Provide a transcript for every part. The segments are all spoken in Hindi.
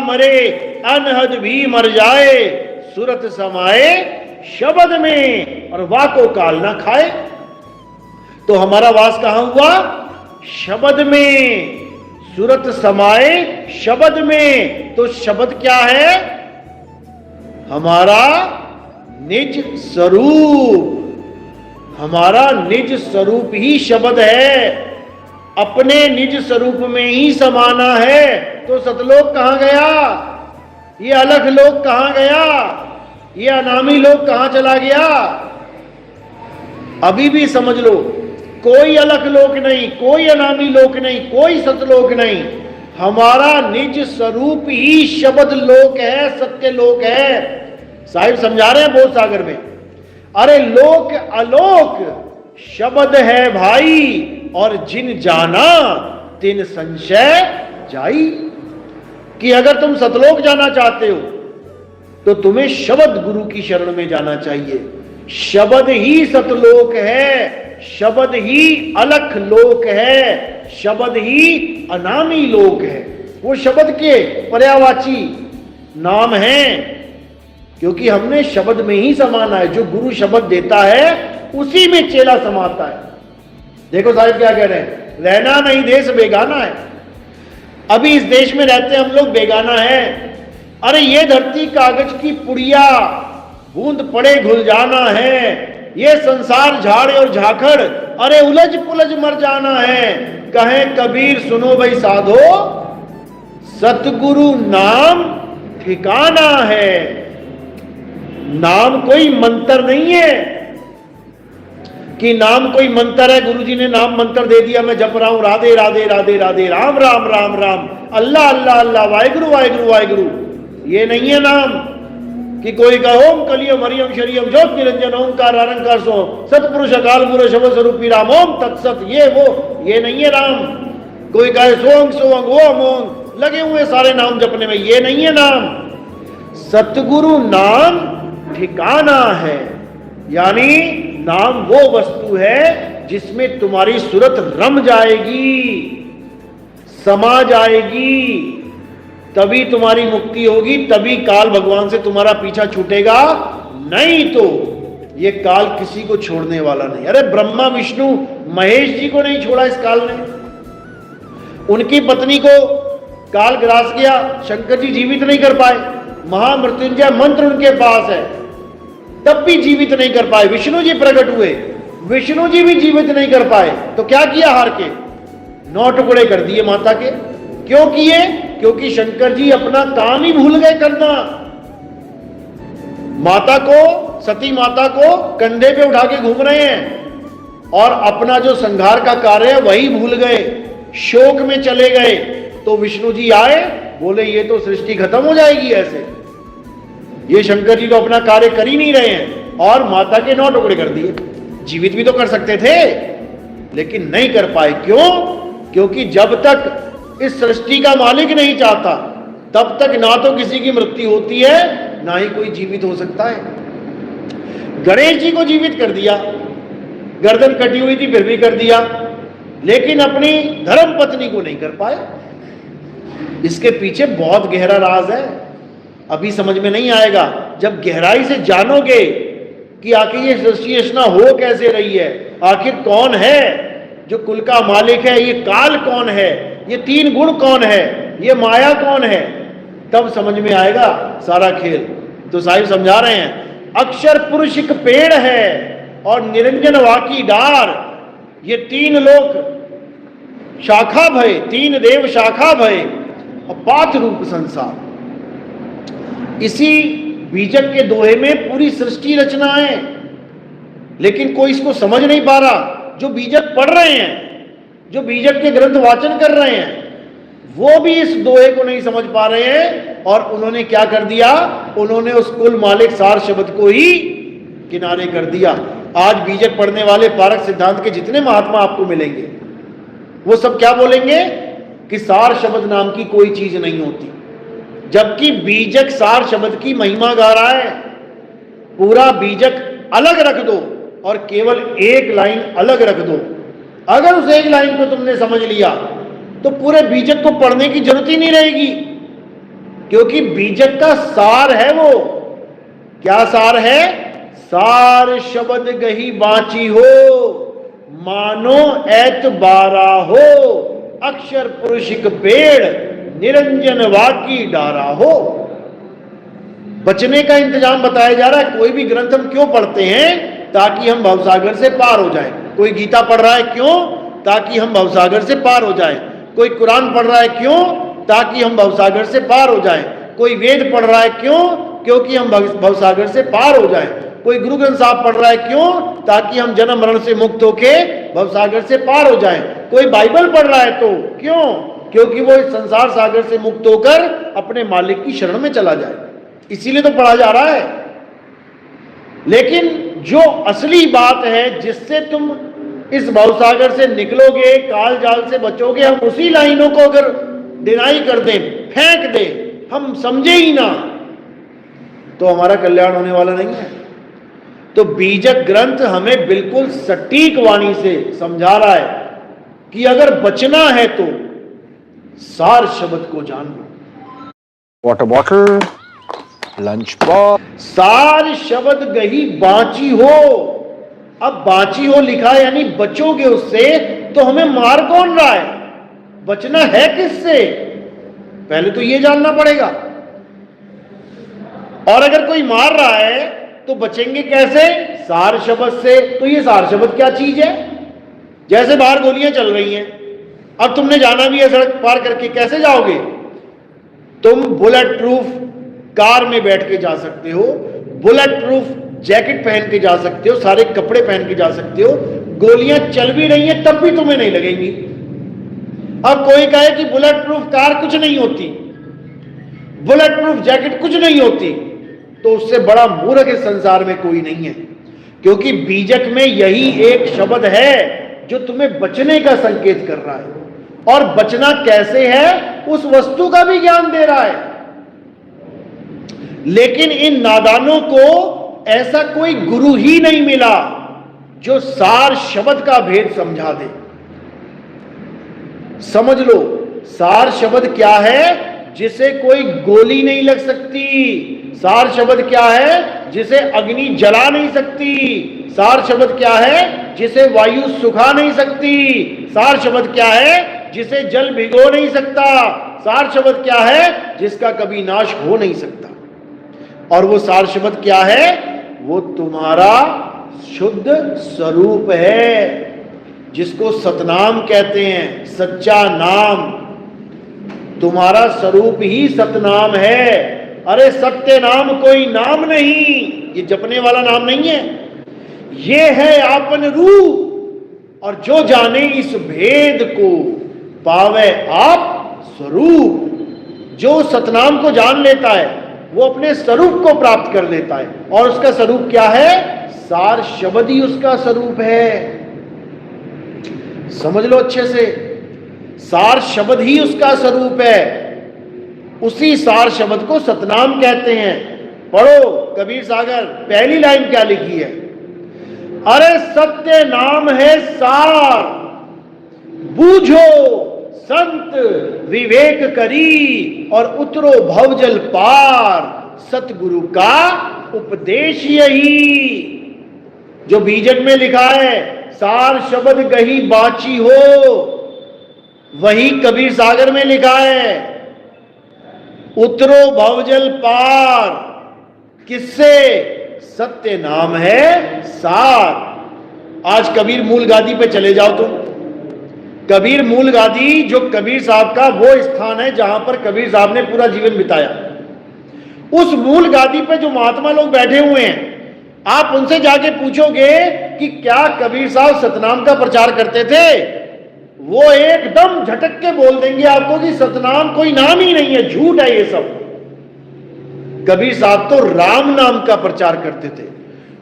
मरे अनहद भी मर जाए, सुरत समाए शब्द में और वाको काल ना खाए। तो हमारा वास कहां हुआ? शब्द में। सुरत समाए शब्द में। तो शब्द क्या है? हमारा निज स्वरूप। हमारा निज स्वरूप ही शब्द है। अपने निज स्वरूप में ही समाना है। तो सतलोक कहां गया? ये अलख लोक कहां गया? ये अनामी लोक कहां चला गया? अभी भी समझ लो, कोई अलख लोक नहीं, कोई अनामी लोक नहीं, कोई सतलोक नहीं। हमारा निज स्वरूप ही शब्द लोक है, सत्य लोक है। साहिब समझा रहे हैं बोध सागर में। अरे लोक अलोक शब्द है भाई, और जिन जाना तिन संशय जाई। कि अगर तुम सतलोक जाना चाहते हो तो तुम्हें शब्द गुरु की शरण में जाना चाहिए। शब्द ही सतलोक है, शब्द ही अलख लोक है, शब्द ही अनामी लोक है। वो शब्द के पर्यायवाची नाम हैं, क्योंकि हमने शब्द में ही समाना है। जो गुरु शब्द देता है उसी में चेला समाता है। देखो साहिब क्या कह रहे हैं, रहना नहीं देश बेगाना है। अभी इस देश में रहते हम लोग बेगाना है। अरे ये धरती कागज की पुड़िया, बूंद पड़े घुल जाना है। ये संसार झाड़ और झाखड़, अरे उलझ पुलझ मर जाना है। कहे कबीर सुनो भाई साधो, सतगुरु नाम ठिकाना है। नाम कोई मंत्र नहीं है कि नाम कोई मंत्र है, गुरुजी ने नाम मंत्र दे दिया, मैं जप रहा हूं राधे राधे राधे राधे, राम राम राम राम, अल्लाह अल्लाह अल्लाह, वाहिगुरु वाहिगुरु वाहिगुरु। ये नहीं है नाम कि कोई कहे ओम कलियम हरियम शरियम ज्योत निरंजन ओंकार आरंकार सो सतपुरुष अकाल मूर्त शब्द स्वरूपी राम ओम तत्सत, ये वो, ये नहीं है राम। कोई कहे सोंग सोंग ओम ओम, लगे हुए सारे नाम जपने में, ये नहीं है नाम। सतगुरु नाम ठिकाना है, यानी नाम वो वस्तु है जिसमें तुम्हारी सूरत रम जाएगी, समा जाएगी, तभी तुम्हारी मुक्ति होगी, तभी काल भगवान से तुम्हारा पीछा छूटेगा। नहीं तो ये काल किसी को छोड़ने वाला नहीं। अरे ब्रह्मा विष्णु महेश जी को नहीं छोड़ा इस काल ने। उनकी पत्नी को काल ग्रास गया, शंकर जी जीवित नहीं कर पाए। महामृत्युंजय मंत्र उनके पास है, तब भी जीवित नहीं कर पाए। विष्णु जी प्रकट हुए, विष्णु जी भी जीवित नहीं कर पाए। तो क्या किया? हार के 9 टुकड़े कर दिए माता के। क्यों किए? क्योंकि शंकर जी अपना काम ही भूल गए करना। माता को, सती माता को कंधे पे उठा के घूम रहे हैं और अपना जो संहार का कार्य है वही भूल गए, शोक में चले गए। तो विष्णु जी आए, बोले ये तो सृष्टि खत्म हो जाएगी ऐसे, ये शंकर जी तो अपना कार्य कर ही नहीं रहे हैं, और माता के 9 टुकड़े कर दिए। जीवित भी तो कर सकते थे, लेकिन नहीं कर पाए। क्यों? क्योंकि जब तक इस सृष्टि का मालिक नहीं चाहता, तब तक ना तो किसी की मृत्यु होती है, ना ही कोई जीवित हो सकता है। गणेश जी को जीवित कर दिया, गर्दन कटी हुई थी फिर भी कर दिया, लेकिन अपनी धर्म पत्नी को नहीं कर पाए। इसके पीछे बहुत गहरा राज है, अभी समझ में नहीं आएगा। जब गहराई से जानोगे कि आखिर ये सृष्टि रचना हो कैसे रही है, आखिर कौन है जो कुल का मालिक है, ये काल कौन है, ये 3 गुण कौन है, ये माया कौन है, तब समझ में आएगा सारा खेल। तो साहिब समझा रहे हैं, अक्षर पुरुष एक पेड़ है और निरंजन वाकी डार, ये 3 लोक शाखा भय, 3 देव शाखा भय और पात रूप संसार। इसी बीजक के दोहे में पूरी सृष्टि रचना है, लेकिन कोई इसको समझ नहीं पा रहा। जो बीजक पढ़ रहे हैं, जो बीजक के ग्रंथ वाचन कर रहे हैं, वो भी इस दोहे को नहीं समझ पा रहे हैं। और उन्होंने क्या कर दिया? उन्होंने उस कुल मालिक सार शब्द को ही किनारे कर दिया। आज बीजक पढ़ने वाले पारक सिद्धांत के जितने महात्मा आपको मिलेंगे, वो सब क्या बोलेंगे कि सार शब्द नाम की कोई चीज नहीं होती, जबकि बीजक सार शब्द की महिमा गा रहा है। पूरा बीजक अलग रख दो और केवल एक लाइन अलग रख दो। अगर उस एक लाइन को तुमने समझ लिया तो पूरे बीजक को पढ़ने की जरूरत ही नहीं रहेगी। क्योंकि बीजक का सार है वो। क्या सार है? सार शब्द गही बाची हो, मानो ऐतबारा हो, अक्षर पुरुषिक पेड़ निरंजन वाकी डारा हो। बचने का इंतजाम बताया जा रहा है। कोई भी ग्रंथ हम क्यों पढ़ते हैं? ताकि हम भवसागर से पार हो जाए। कोई गीता पढ़ रहा है क्यों? ताकि हम भवसागर से पार हो जाए। कोई कुरान पढ़ रहा है क्यों? ताकि हम भवसागर से पार हो जाए। कोई वेद पढ़ रहा है क्यों? क्योंकि हम भवसागर से पार हो जाए। कोई गुरु ग्रंथ साहब पढ़ रहा है क्यों? ताकि हम जन्म मरण से मुक्त होके भवसागर से पार हो जाए। कोई बाइबल पढ़ रहा है तो क्यों? क्योंकि वो इस संसार सागर से मुक्त होकर अपने मालिक की शरण में चला जाए। इसीलिए तो पढ़ा जा रहा है। लेकिन जो असली बात है, जिससे तुम इस भवसागर से निकलोगे, काल जाल से बचोगे, हम उसी लाइनों को अगर डिनाई कर दें, फेंक दें, हम समझे ही ना, तो हमारा कल्याण होने वाला नहीं है। तो बीजक ग्रंथ हमें बिल्कुल सटीक वाणी से समझा रहा है कि अगर बचना है तो सार शब्द को जान लो। Water bottle, lunch box. सार शब्द गही बाची हो। अब बाची हो लिखा है यानी बचोगे उससे, तो हमें मार कौन रहा है? बचना है किससे? पहले तो यह जानना पड़ेगा। और अगर कोई मार रहा है तो बचेंगे कैसे? सार शब्द से। तो ये सार शब्द क्या चीज है? जैसे बाहर गोलियां चल रही हैं, अब तुमने जाना भी है सड़क पार करके, कैसे जाओगे? तुम बुलेट प्रूफ कार में बैठ के जा सकते हो, बुलेट प्रूफ जैकेट पहन के जा सकते हो, सारे कपड़े पहन के जा सकते हो। गोलियां चल भी रही हैं तब भी तुम्हें नहीं लगेंगी। अब कोई कहे कि बुलेट प्रूफ कार कुछ नहीं होती, बुलेट प्रूफ जैकेट कुछ नहीं होती, तो उससे बड़ा मूर्ख इस संसार में कोई नहीं है। क्योंकि बीजक में यही एक शब्द है जो तुम्हें बचने का संकेत कर रहा है। और बचना कैसे है, उस वस्तु का भी ज्ञान दे रहा है। लेकिन इन नादानों को ऐसा कोई गुरु ही नहीं मिला जो सार शब्द का भेद समझा दे। समझ लो, सार शब्द क्या है? जिसे कोई गोली नहीं लग सकती। सार शब्द क्या है? जिसे अग्नि जला नहीं सकती। सार शब्द क्या है? जिसे वायु सुखा नहीं सकती। सार शब्द क्या है? जिसे जल भिगो नहीं सकता। सार शब्द क्या है? जिसका कभी नाश हो नहीं सकता। और वो सार शब्द क्या है? वो तुम्हारा शुद्ध स्वरूप है, जिसको सतनाम कहते हैं, सच्चा नाम। तुम्हारा स्वरूप ही सतनाम है। अरे सत्य नाम कोई नाम नहीं, ये जपने वाला नाम नहीं है, ये है आपन रूप। और जो जाने इस भेद को पावे आप स्वरूप। जो सतनाम को जान लेता है वो अपने स्वरूप को प्राप्त कर लेता है। और उसका स्वरूप क्या है? सार शब्द ही उसका स्वरूप है। समझ लो अच्छे से, सार शब्द ही उसका स्वरूप है। उसी सार शब्द को सतनाम कहते हैं। पढ़ो कबीर सागर, पहली लाइन क्या लिखी है? अरे सत्य नाम है सार, बूझो संत विवेक करी, और उतरो भवजल पार, सतगुरु का उपदेश यही। जो बीजक में लिखा है सार शब्द गही बाची हो, वही कबीर सागर में लिखा है उतरो भवजल पार। किससे? सत्य नाम है सार। आज कबीर मूल गादी पे चले जाओ तुम। कबीर मूल गादी जो कबीर साहब का वो स्थान है जहां पर कबीर साहब ने पूरा जीवन बिताया, उस मूल गादी पे जो महात्मा लोग बैठे हुए हैं, आप उनसे जाके पूछोगे कि क्या कबीर साहब सतनाम का प्रचार करते थे, वो एकदम झटक के बोल देंगे आपको कि सतनाम कोई नाम ही नहीं है, झूठ है ये सब। कबीर साहब तो राम नाम का प्रचार करते थे।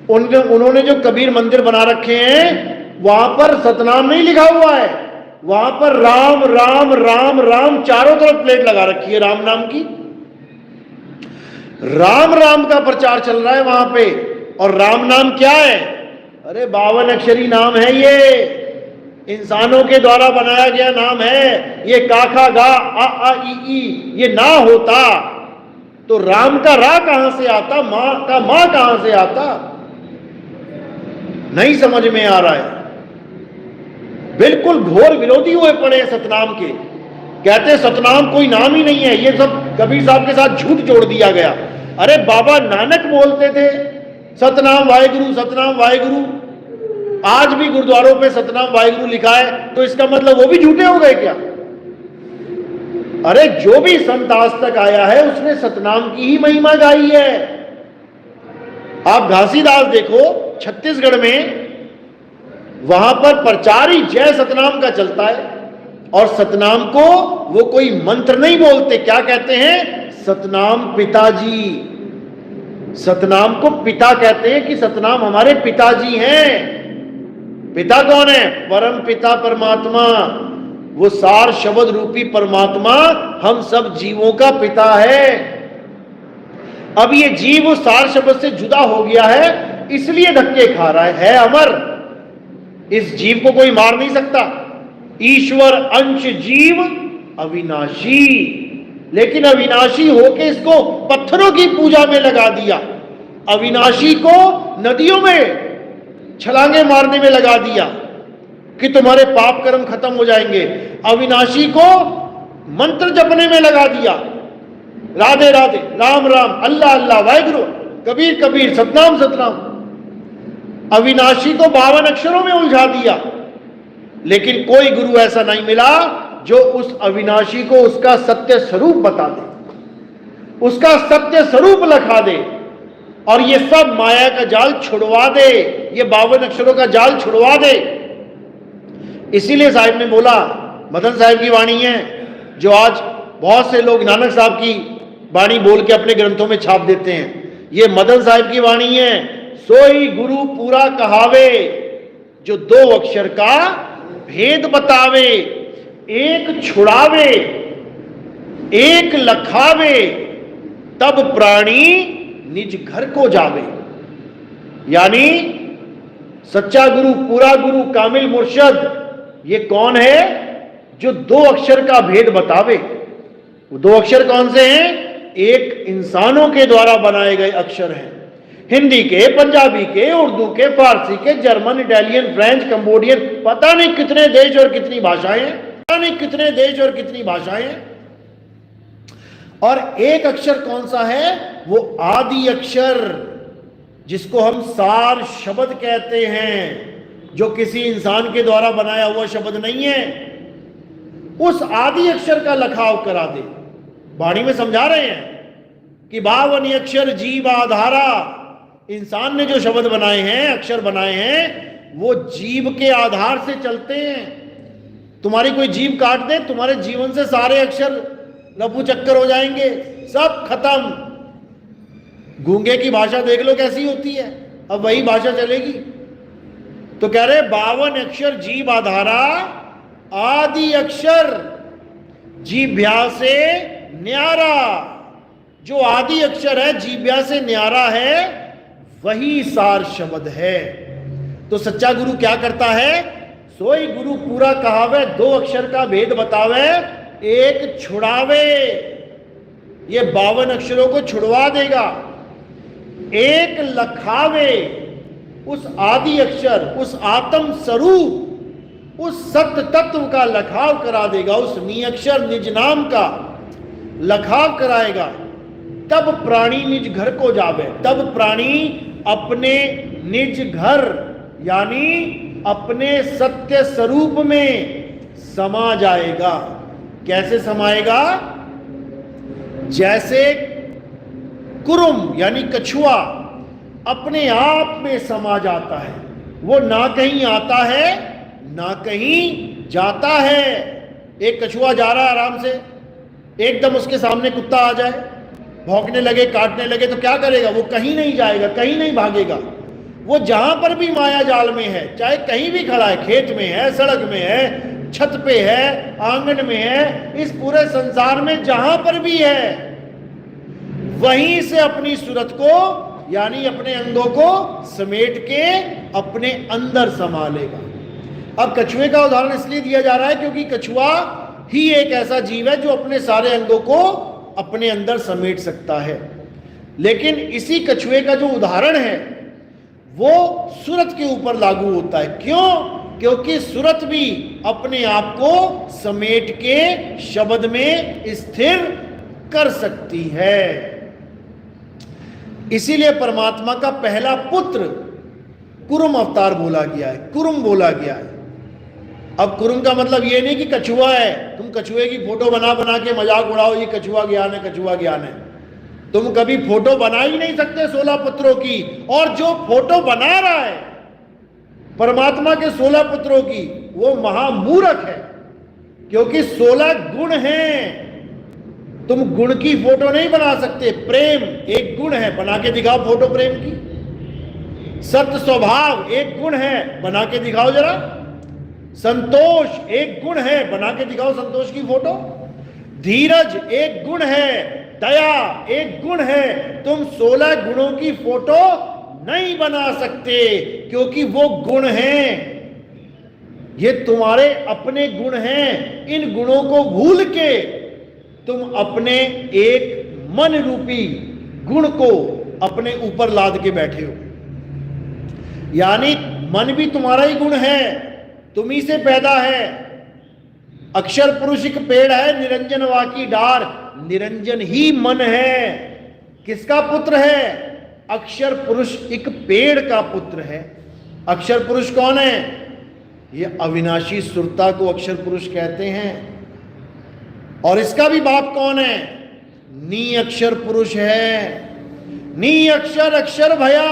उन्होंने जो कबीर मंदिर बना रखे हैं वहां पर सतनाम नहीं लिखा हुआ है, वहां पर राम राम राम राम चारों तरफ प्लेट लगा रखी है राम नाम की। राम राम का प्रचार चल रहा है वहां पे। और राम नाम क्या है? अरे 52 अक्षरी नाम है, ये इंसानों के द्वारा बनाया गया नाम है। ये काखा गा आ ई ई ये ना होता तो राम का रा कहां से आता, मां का मां कहां से आता? नहीं समझ में आ रहा है। बिल्कुल घोर विरोधी हुए पड़े हैं सतनाम के। कहते हैं सतनाम कोई नाम ही नहीं है, ये सब कबीर साहब के साथ झूठ जोड़ दिया गया। अरे बाबा नानक बोलते थे सतनाम वाहेगुरु, सतनाम वाहेगुरु। आज भी गुरुद्वारों पे सतनाम वाहेगुरु लिखा है, तो इसका मतलब वो भी झूठे हो गए क्या? अरे जो भी संत आज तक आया है उसने सतनाम की ही महिमा गाई है। आप घासीदास देखो छत्तीसगढ़ में, वहां पर प्रचार ही जय सतनाम का चलता है। और सतनाम को वो कोई मंत्र नहीं बोलते, क्या कहते हैं? सतनाम पिताजी। सतनाम को पिता कहते हैं कि सतनाम हमारे पिताजी हैं। पिता कौन है? परम पिता परमात्मा, वो सार शब्द रूपी परमात्मा हम सब जीवों का पिता है। अब ये जीव उस सार शब्द से जुदा हो गया है, इसलिए धक्के खा रहा है अमर। इस जीव को कोई मार नहीं सकता। ईश्वर अंश जीव अविनाशी, लेकिन अविनाशी होके इसको पत्थरों की पूजा में लगा दिया। अविनाशी को नदियों में छलांगे मारने में लगा दिया कि तुम्हारे पाप कर्म खत्म हो जाएंगे। अविनाशी को मंत्र जपने में लगा दिया, राधे राधे, राम राम, अल्लाह अल्लाह, वाहेगुरु, कबीर कबीर, सतनाम सतनाम। अविनाशी को 52 अक्षरों में उलझा दिया। लेकिन कोई गुरु ऐसा नहीं मिला जो उस अविनाशी को उसका सत्य स्वरूप बता दे, उसका सत्य स्वरूप लखा दे, और ये सब माया का जाल छुड़वा दे, ये 52 अक्षरों का जाल छुड़वा दे। इसीलिए साहिब ने बोला, मदन साहिब की वाणी है जो आज बहुत से लोग नानक साहब की वाणी बोल के अपने ग्रंथों में छाप देते हैं। ये मदन साहिब की वाणी है, सोई गुरु पूरा कहावे, जो 2 अक्षर का भेद बतावे, एक छुड़ावे एक लखावे, तब प्राणी निज घर को जावे। यानी सच्चा गुरु, पूरा गुरु, कामिल मुर्शद, ये कौन है? जो 2 अक्षर का भेद बतावे। वो 2 अक्षर कौन से हैं? एक इंसानों के द्वारा बनाए गए अक्षर हैं, हिंदी के, पंजाबी के, उर्दू के, फारसी के, जर्मन, इटालियन, फ्रेंच, कंबोडियन, पता नहीं कितने देश और कितनी भाषाएं हैं, पता नहीं कितने देश और कितनी भाषाएं हैं। और एक अक्षर कौन सा है? वो आदि अक्षर, जिसको हम सार शब्द कहते हैं, जो किसी इंसान के द्वारा बनाया हुआ शब्द नहीं है। उस आदि अक्षर का लखाव करा दे। वाणी में समझा रहे हैं कि 52 अक्षर जीव आधारा। इंसान ने जो शब्द बनाए हैं, अक्षर बनाए हैं, वो जीव के आधार से चलते हैं। तुम्हारी कोई जीव काट दे, तुम्हारे जीवन से सारे अक्षर लघु चक्कर हो जाएंगे, सब खत्म। गूंगे की भाषा देख लो कैसी होती है, अब वही भाषा चलेगी। तो कह रहे 52 अक्षर जीव आधारा, आदि अक्षर जीभ्या से न्यारा। जो आदि अक्षर है, जीभ्या से न्यारा है, वही सार शब्द है। तो सच्चा गुरु क्या करता है? सोई गुरु पूरा कहावे, 2 अक्षर का भेद बतावे, एक छुड़ावे। ये 52 अक्षरों को छुड़वा देगा। एक लखावे, उस आदि अक्षर, उस आत्म स्वरूप, उस सत्य तत्व का लखाव करा देगा, उस निअक्षर निज नाम का लखाव कराएगा। तब प्राणी निज घर को जावे, तब प्राणी अपने निज घर यानी अपने सत्य स्वरूप में समा जाएगा। कैसे समाएगा? जैसे कुरुम यानी कछुआ अपने आप में समा जाता है, वो ना कहीं आता है ना कहीं जाता है। एक कछुआ जा रहा है आराम से, एकदम उसके सामने कुत्ता आ जाए, भौंकने लगे, काटने लगे, तो क्या करेगा? वो कहीं नहीं जाएगा, कहीं नहीं भागेगा। वो जहां पर भी माया जाल में है, चाहे कहीं भी खड़ा है, खेत में है, सड़क में है, छत पे है, आंगन में है, इस पूरे संसार में जहां पर भी है, वहीं से अपनी सूरत को यानी अपने अंगों को समेट के अपने अंदर समा लेगा। अब कछुए का उदाहरण इसलिए दिया जा रहा है क्योंकि कछुआ ही एक ऐसा जीव है जो अपने सारे अंगों को अपने अंदर समेट सकता है। लेकिन इसी कछुए का जो उदाहरण है वो सूरत के ऊपर लागू होता है। क्यों? क्योंकि सूरत भी अपने आप को समेट के शब्द में स्थिर कर सकती है। इसीलिए परमात्मा का पहला पुत्र कुरुम अवतार बोला गया है, कुरुम बोला गया है। अब कुरुम का मतलब ये नहीं कि कछुआ है, तुम कछुए की फोटो बना बना के मजाक उड़ाओ, ये कछुआ ज्ञान है, कछुआ ज्ञान है। तुम कभी फोटो बना ही नहीं सकते 16 पुत्रों की, और जो फोटो बना रहा है परमात्मा के 16 पुत्रों की वो महामूर्ख है, क्योंकि 16 गुण हैं। तुम गुण की फोटो नहीं बना सकते। प्रेम एक गुण है, बना के दिखाओ फोटो प्रेम की। सत्य स्वभाव एक गुण है, बना के दिखाओ जरा। संतोष एक गुण है, बना के दिखाओ संतोष की फोटो। धीरज एक गुण है, दया एक गुण है। तुम 16 गुणों की फोटो नहीं बना सकते, क्योंकि वो गुण हैं, ये तुम्हारे अपने गुण हैं। इन गुणों को भूल के तुम अपने एक मन रूपी गुण को अपने ऊपर लाद के बैठे हो। यानी मन भी तुम्हारा ही गुण है, तुम ही से पैदा है। अक्षर पुरुष एक पेड़ है, निरंजन वाकी डार, निरंजन ही मन है। किसका पुत्र है? अक्षर पुरुष एक पेड़ का पुत्र है। अक्षर पुरुष कौन है? ये अविनाशी सुरता को अक्षर पुरुष कहते हैं। और इसका भी बाप कौन है? नी अक्षर पुरुष है। नी अक्षर अक्षर भया,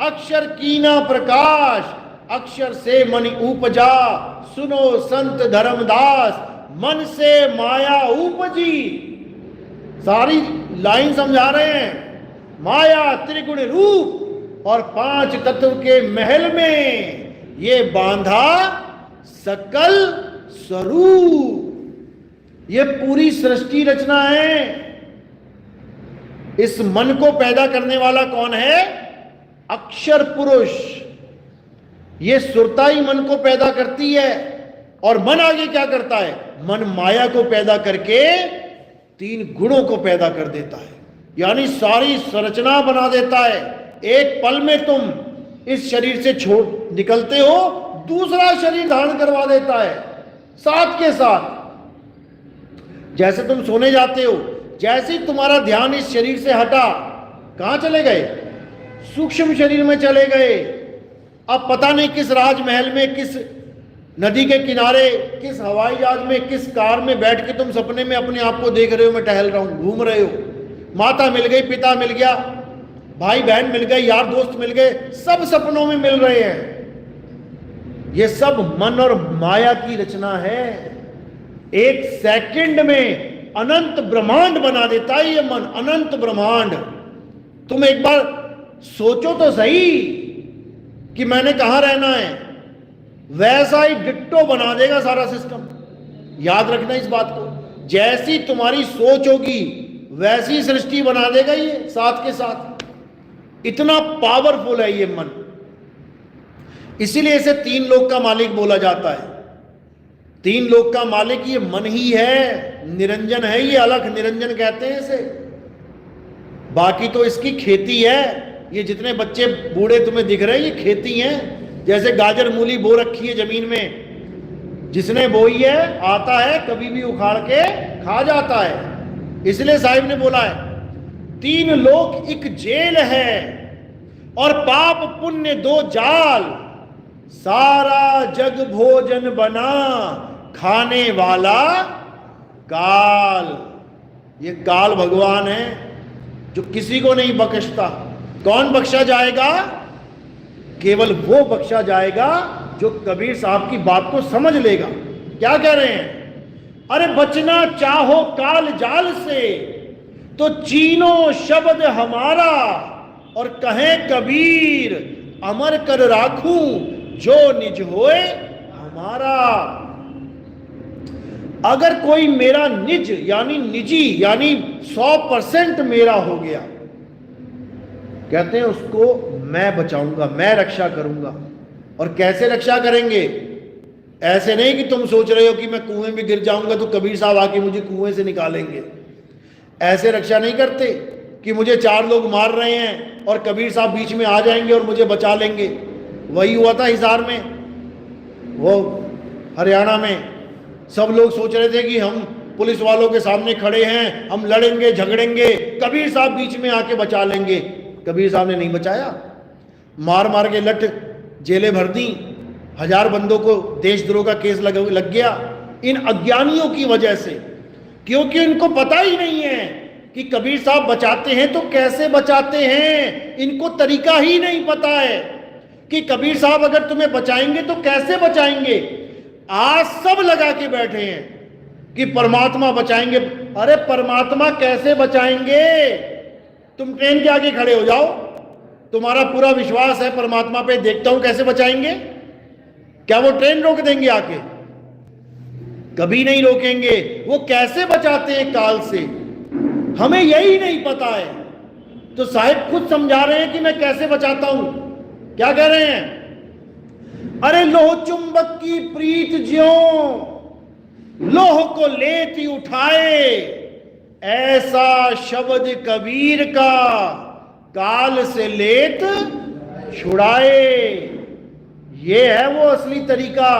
अक्षर कीना प्रकाश, अक्षर से मन उपजा, सुनो संत धर्मदास, मन से माया उपजी। सारी लाइन समझा रहे हैं। माया त्रिगुण रूप और 5 तत्व के महल में ये बांधा सकल स्वरूप। ये पूरी सृष्टि रचना है। इस मन को पैदा करने वाला कौन है? अक्षर पुरुष। ये सुरता ही मन को पैदा करती है। और मन आगे क्या करता है? मन माया को पैदा करके 3 गुणों को पैदा कर देता है, यानी सारी संरचना बना देता है। एक पल में तुम इस शरीर से छोड़ निकलते हो, दूसरा शरीर धारण करवा देता है साथ के साथ। जैसे तुम सोने जाते हो, जैसे ही तुम्हारा ध्यान इस शरीर से हटा, कहां चले गए? सूक्ष्म शरीर में चले गए। अब पता नहीं किस राजमहल में, किस नदी के किनारे, किस हवाई जहाज में, किस कार में बैठ के तुम सपने में अपने आप को देख रहे हो, मैं टहल रहा हूं, घूम रहे हो। माता मिल गई, पिता मिल गया, भाई बहन मिल गए, यार दोस्त मिल गए, सब सपनों में मिल रहे हैं। ये सब मन और माया की रचना है। एक सेकंड में अनंत ब्रह्मांड बना देता है ये मन, अनंत ब्रह्मांड। तुम एक बार सोचो तो सही कि मैंने कहां रहना है, वैसा ही डिट्टो बना देगा सारा सिस्टम। याद रखना इस बात को। जैसी तुम्हारी सोच होगी वैसी सृष्टि बना देगा ये साथ के साथ। इतना पावरफुल है ये मन। इसीलिए इसे 3 लोक का मालिक बोला जाता है। 3 लोक का मालिक ये मन ही है, निरंजन है ये, अलख निरंजन कहते हैं इसे। बाकी तो इसकी खेती है। ये जितने बच्चे बूढ़े तुम्हें दिख रहे हैं ये खेती हैं। जैसे गाजर मूली बो रखी है जमीन में, जिसने बोई है आता है, कभी भी उखाड़ के खा जाता है। इसलिए साहिब ने बोला है 3 लोक एक जेल है और पाप पुण्य 2 जाल, सारा जग भोजन बना खाने वाला काल। ये काल भगवान है जो किसी को नहीं बख्शता। कौन बख्शा जाएगा? केवल वो बख्शा जाएगा जो कबीर साहब की बात को समझ लेगा। क्या कह रहे हैं? अरे बचना चाहो काल जाल से तो चीनो शब्द हमारा, और कहे कबीर अमर कर राखूं जो निज होए हमारा। अगर कोई मेरा निज यानी निजी यानी 100% मेरा हो गया, कहते हैं उसको मैं बचाऊंगा, मैं रक्षा करूंगा। और कैसे रक्षा करेंगे? ऐसे नहीं कि तुम सोच रहे हो कि मैं कुएं में गिर जाऊंगा तो कबीर साहब आके मुझे कुएं से निकालेंगे। ऐसे रक्षा नहीं करते कि मुझे 4 लोग मार रहे हैं और कबीर साहब बीच में आ जाएंगे और मुझे बचा लेंगे। वही हुआ था हिसार में, वो हरियाणा में। सब लोग सोच रहे थे कि हम पुलिस वालों के सामने खड़े हैं, हम लड़ेंगे झगड़ेंगे, कबीर साहब बीच में आके बचा लेंगे। कबीर साहब ने नहीं बचाया, मार मार के लट जेलें भर दी, 1000 बंदों को देशद्रोह का केस लग गया इन अज्ञानियों की वजह से, क्योंकि इनको पता ही नहीं है कि कबीर साहब बचाते हैं तो कैसे बचाते हैं। इनको तरीका ही नहीं पता है कि कबीर साहब अगर तुम्हें बचाएंगे तो कैसे बचाएंगे। आज सब लगा के बैठे हैं कि परमात्मा बचाएंगे। अरे परमात्मा कैसे बचाएंगे? तुम ट्रेन के आगे खड़े हो जाओ, तुम्हारा पूरा विश्वास है परमात्मा पे, देखता हूं कैसे बचाएंगे। क्या वो ट्रेन रोक देंगे आके? कभी नहीं रोकेंगे। वो कैसे बचाते हैं काल से, हमें यही नहीं पता है। तो साहिब खुद समझा रहे हैं कि मैं कैसे बचाता हूं। क्या कह रहे हैं? अरे लोह चुंबक की प्रीत ज्यों लोह को लेती उठाए, ऐसा शब्द कबीर का काल से लेत छुड़ाए। ये है वो असली तरीका,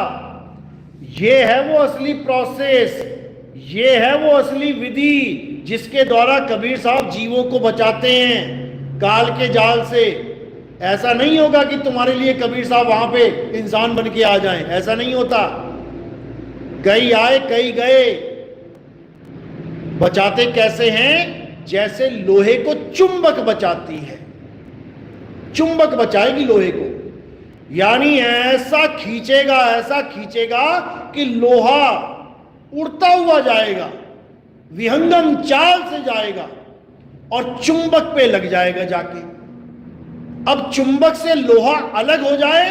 ये है वो असली प्रोसेस, ये है वो असली विधि जिसके द्वारा कबीर साहब जीवों को बचाते हैं काल के जाल से। ऐसा नहीं होगा कि तुम्हारे लिए कबीर साहब वहां पे इंसान बन के आ जाएं, ऐसा नहीं होता। कई आए कई गए। बचाते कैसे हैं? जैसे लोहे को चुंबक बचाती है, चुंबक बचाएगी लोहे को, यानी ऐसा खींचेगा कि लोहा उड़ता हुआ जाएगा, विहंगम चाल से जाएगा और चुंबक पे लग जाएगा जाके। अब चुंबक से लोहा अलग हो जाए,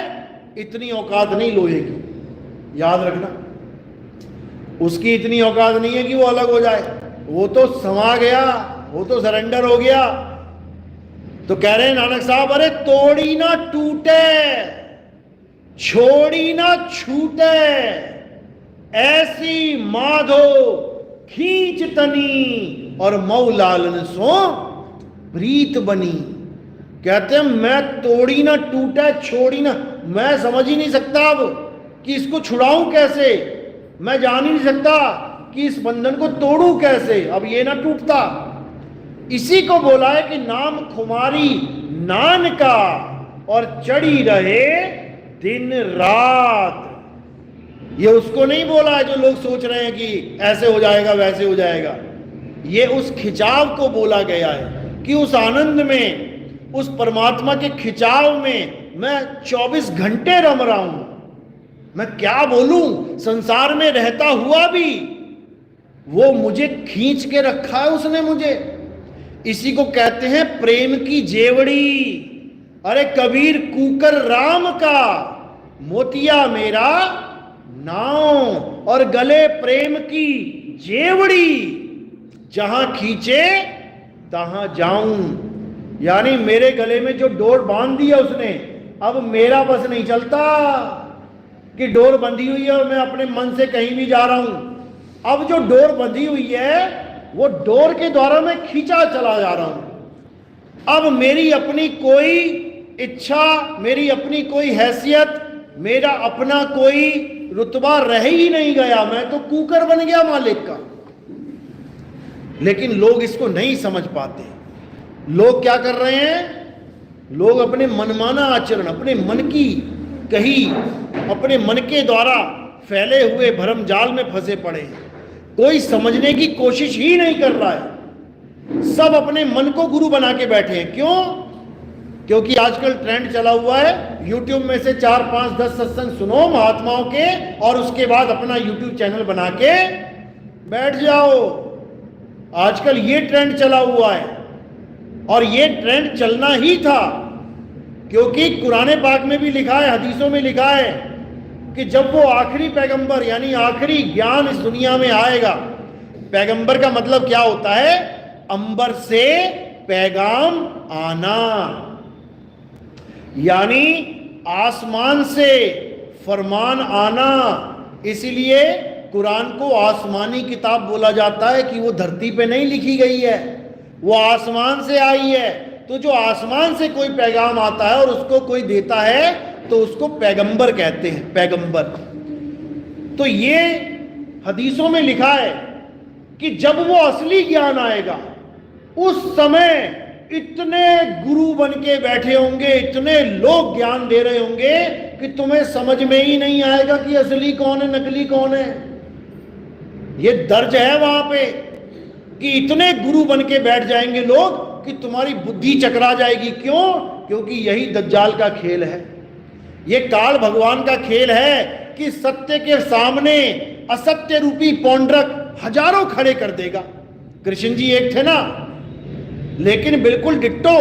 इतनी औकात नहीं लोहे की, याद रखना। उसकी इतनी औकात नहीं है कि वो अलग हो जाए, वो तो समा गया, वो तो सरेंडर हो गया। तो कह रहे हैं नानक साहब, अरे तोड़ी ना टूटे, छोड़ी ना छूटे, ऐसी माधो खींच तनी और मौलालन सो प्रीत बनी। कहते हैं मैं तोड़ी ना टूटे, छोड़ी ना, मैं समझ ही नहीं सकता अब कि इसको छुड़ाऊं कैसे, मैं जान ही नहीं सकता कि इस बंधन को तोड़ूं कैसे, अब ये ना टूटता। इसी को बोला है कि नाम खुमारी नान का और चढ़ी रहे दिन रात। ये उसको नहीं बोला है जो लोग सोच रहे हैं कि ऐसे हो जाएगा वैसे हो जाएगा। ये उस खिंचाव को बोला गया है कि उस आनंद में, उस परमात्मा के खिंचाव में मैं 24 घंटे रम रहा हूं। मैं क्या बोलूं, संसार में रहता हुआ भी वो मुझे खींच के रखा है उसने मुझे। इसी को कहते हैं प्रेम की जेवड़ी। अरे कबीर कूकर राम का, मोतिया मेरा नाव, और गले प्रेम की जेवड़ी, जहां खींचे तहां जाऊं। यानी मेरे गले में जो डोर बांध दी है उसने, अब मेरा बस नहीं चलता कि डोर बंधी हुई है और मैं अपने मन से कहीं भी जा रहा हूं। अब जो डोर बंधी हुई है वो डोर के द्वारा मैं खींचा चला जा रहा हूं। अब मेरी अपनी कोई इच्छा, मेरी अपनी कोई हैसियत, मेरा अपना कोई रुतबा रह ही नहीं गया, मैं तो कूकर बन गया मालिक का। लेकिन लोग इसको नहीं समझ पाते। लोग क्या कर रहे हैं? लोग अपने मनमाना आचरण, अपने मन की कही, अपने मन के द्वारा फैले हुए भरम जाल में फंसे पड़े हैं। कोई समझने की कोशिश ही नहीं कर रहा है। सब अपने मन को गुरु बना के बैठे हैं। क्यों? क्योंकि आजकल ट्रेंड चला हुआ है, YouTube में से 4, 5, 10 सत्संग सुनो महात्माओं के और उसके बाद अपना YouTube चैनल बना के बैठ जाओ। आजकल ये ट्रेंड चला हुआ है और ये ट्रेंड चलना ही था, क्योंकि कुरान पाक में भी लिखा है, हदीसों में लिखा है कि जब वो आखिरी पैगंबर यानी आखिरी ज्ञान इस दुनिया में आएगा। पैगंबर का मतलब क्या होता है? अंबर से पैगाम आना, यानी आसमान से फरमान आना। इसीलिए कुरान को आसमानी किताब बोला जाता है कि वो धरती पे नहीं लिखी गई है, वो आसमान से आई है। तो जो आसमान से कोई पैगाम आता है और उसको कोई देता है तो उसको पैगंबर कहते हैं, पैगंबर। तो ये हदीसों में लिखा है कि जब वो असली ज्ञान आएगा उस समय इतने गुरु बन के बैठे होंगे, इतने लोग ज्ञान दे रहे होंगे कि तुम्हें समझ में ही नहीं आएगा कि असली कौन है नकली कौन है। ये दर्ज है वहां पे कि इतने गुरु बन के बैठ जाएंगे लोग कि तुम्हारी बुद्धि चकरा जाएगी। क्यों? क्योंकि यही दज्जाल का खेल है, ये काल भगवान का खेल है कि सत्य के सामने असत्य रूपी पौंड्रक हजारों खड़े कर देगा। कृष्ण जी एक थे ना, लेकिन बिल्कुल डिट्टो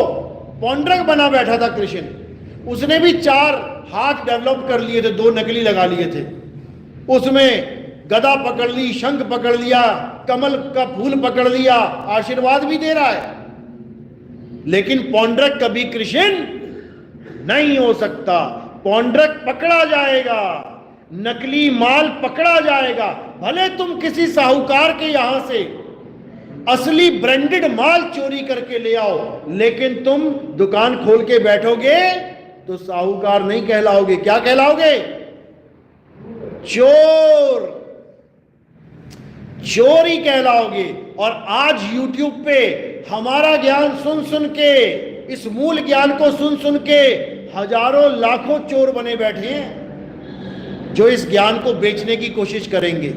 पौंड्रक बना बैठा था कृष्ण। उसने भी 4 हाथ डेवलप कर लिए थे, 2 नकली लगा लिए थे। उसमें गदा पकड़ ली, शंख पकड़ लिया, कमल का फूल पकड़ लिया, आशीर्वाद भी दे रहा है। लेकिन पौंड्रक कभी कृष्ण नहीं हो सकता। पौंड्रक पकड़ा जाएगा, नकली माल पकड़ा जाएगा। भले तुम किसी साहूकार के यहां से असली ब्रांडेड माल चोरी करके ले आओ, लेकिन तुम दुकान खोल के बैठोगे तो साहूकार नहीं कहलाओगे। क्या कहलाओगे? चोर, चोरी कहलाओगे। और आज YouTube पे हमारा ज्ञान सुन सुन के, इस मूल ज्ञान को सुन सुन के हजारों लाखों चोर बने बैठे हैं जो इस ज्ञान को बेचने की कोशिश करेंगे।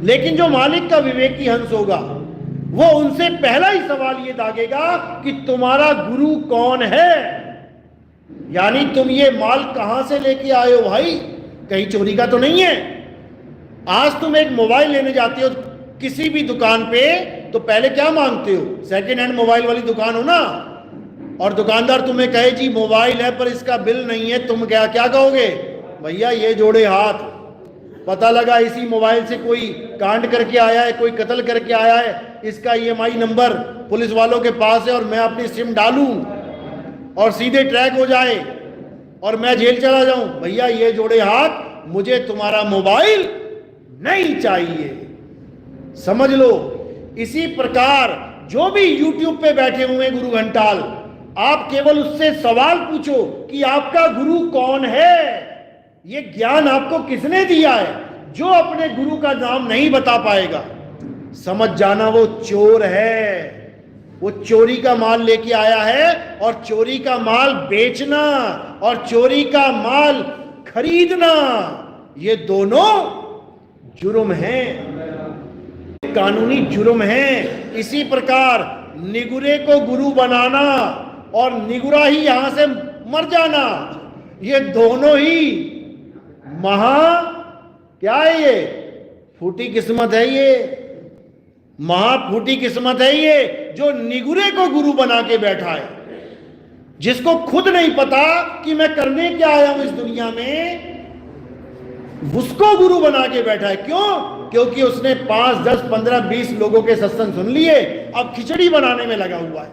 लेकिन जो मालिक का विवेकी हंस होगा वो उनसे पहला ही सवाल ये दागेगा कि तुम्हारा गुरु कौन है, यानी तुम ये माल कहां से लेके आए हो भाई, कहीं चोरी का तो नहीं है। आज तुम एक मोबाइल लेने जाते हो किसी भी दुकान पे तो पहले क्या मांगते हो? सेकेंड हैंड मोबाइल वाली दुकान हो ना, और दुकानदार तुम्हें कहे जी मोबाइल है पर इसका बिल नहीं है, तुम क्या क्या कहोगे? भैया ये जोड़े हाथ, पता लगा इसी मोबाइल से कोई कांड करके आया है, कोई कत्ल करके आया है, इसका EMI नंबर पुलिस वालों के पास है और मैं अपनी सिम डालूं और सीधे ट्रैक हो जाए और मैं जेल चला जाऊं। भैया ये जोड़े हाथ, मुझे तुम्हारा मोबाइल नहीं चाहिए। समझ लो, इसी प्रकार जो भी YouTube पे बैठे हुए गुरु घंटाल, आप केवल उससे सवाल पूछो कि आपका गुरु कौन है, ये ज्ञान आपको किसने दिया है। जो अपने गुरु का नाम नहीं बता पाएगा, समझ जाना वो चोर है। वो चोरी का माल लेके आया है, और चोरी का माल बेचना और चोरी का माल खरीदना ये दोनों जुर्म हैं, कानूनी जुर्म है। इसी प्रकार निगुरे को गुरु बनाना और निगुरा ही यहां से मर जाना, ये दोनों ही क्या है? ये फूटी किस्मत है, ये महा फूटी किस्मत है ये, जो निगुरे को गुरु बना के बैठा है, जिसको खुद नहीं पता कि मैं करने क्या आया हूं इस दुनिया में, उसको गुरु बना के बैठा है। क्यों? क्योंकि उसने 5, 10, 15, 20 लोगों के सत्संग सुन लिए, अब खिचड़ी बनाने में लगा हुआ है,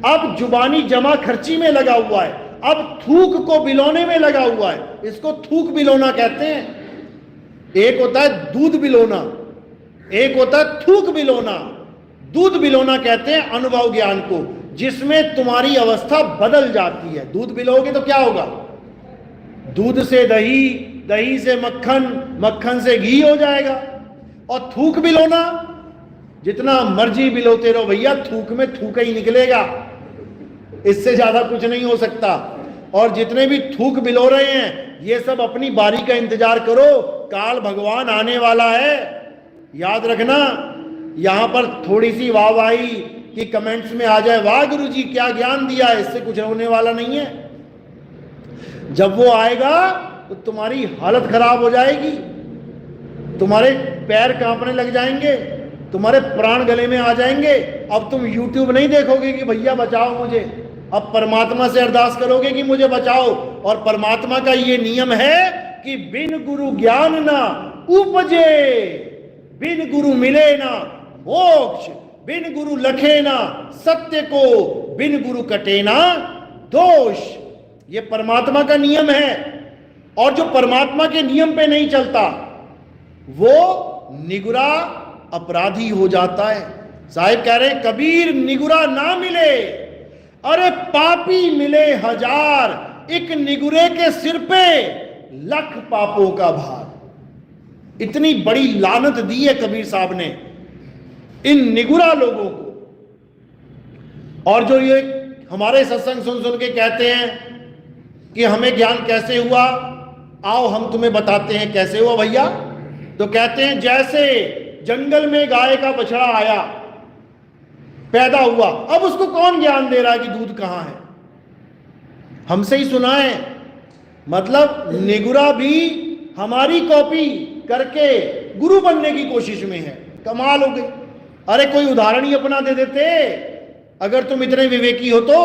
अब जुबानी जमा खर्ची में लगा हुआ है, अब थूक को बिलोने में लगा हुआ है। इसको थूक बिलोना कहते हैं। एक होता है दूध बिलोना, एक होता है थूक बिलोना। दूध बिलोना कहते हैं अनुभव ज्ञान को, जिसमें तुम्हारी अवस्था बदल जाती है। दूध बिलोगे तो क्या होगा? दूध से दही, दही से मक्खन, मक्खन से घी हो जाएगा। और थूक बिलोना, जितना मर्जी बिलोते रहो भैया, थूक में थूक ही निकलेगा, इससे ज्यादा कुछ नहीं हो सकता। और जितने भी थूक बिलो रहे हैं, ये सब अपनी बारी का इंतजार करो, काल भगवान आने वाला है। याद रखना, यहां पर थोड़ी सी वाहवाही कि कमेंट्स में आ जाए, वाह गुरु जी क्या ज्ञान दिया है, इससे कुछ होने वाला नहीं है। जब वो आएगा तो तुम्हारी हालत खराब हो जाएगी, तुम्हारे पैर कांपने लग जाएंगे, तुम्हारे प्राण गले में आ जाएंगे। अब तुम YouTube नहीं देखोगे कि भैया बचाओ मुझे, अब परमात्मा से अरदास करोगे कि मुझे बचाओ। और परमात्मा का ये नियम है कि बिन गुरु ज्ञान ना उपजे, बिन गुरु मिले ना मोक्ष, बिन गुरु लखे ना सत्य को, बिन गुरु कटे ना दोष। ये परमात्मा का नियम है। और जो परमात्मा के नियम पे नहीं चलता वो निगुरा अपराधी हो जाता है। साहिब कह रहे हैं कबीर निगुरा ना मिले, अरे पापी मिले हजार, एक निगुरे के सिर पे लख पापों का भार। इतनी बड़ी लानत दी है कबीर साहब ने इन निगुरा लोगों को। और जो ये हमारे सत्संग सुन सुन के कहते हैं कि हमें ज्ञान कैसे हुआ, आओ हम तुम्हें बताते हैं कैसे हुआ भैया। तो कहते हैं जैसे जंगल में गाय का बछड़ा आया, पैदा हुआ, अब उसको कौन ज्ञान दे रहा है कि दूध कहां है, हमसे ही सुना है। मतलब निगुरा भी हमारी कॉपी करके गुरु बनने की कोशिश में है। कमाल हो गई। अरे कोई उदाहरण ही अपना दे देते, अगर तुम इतने विवेकी हो तो।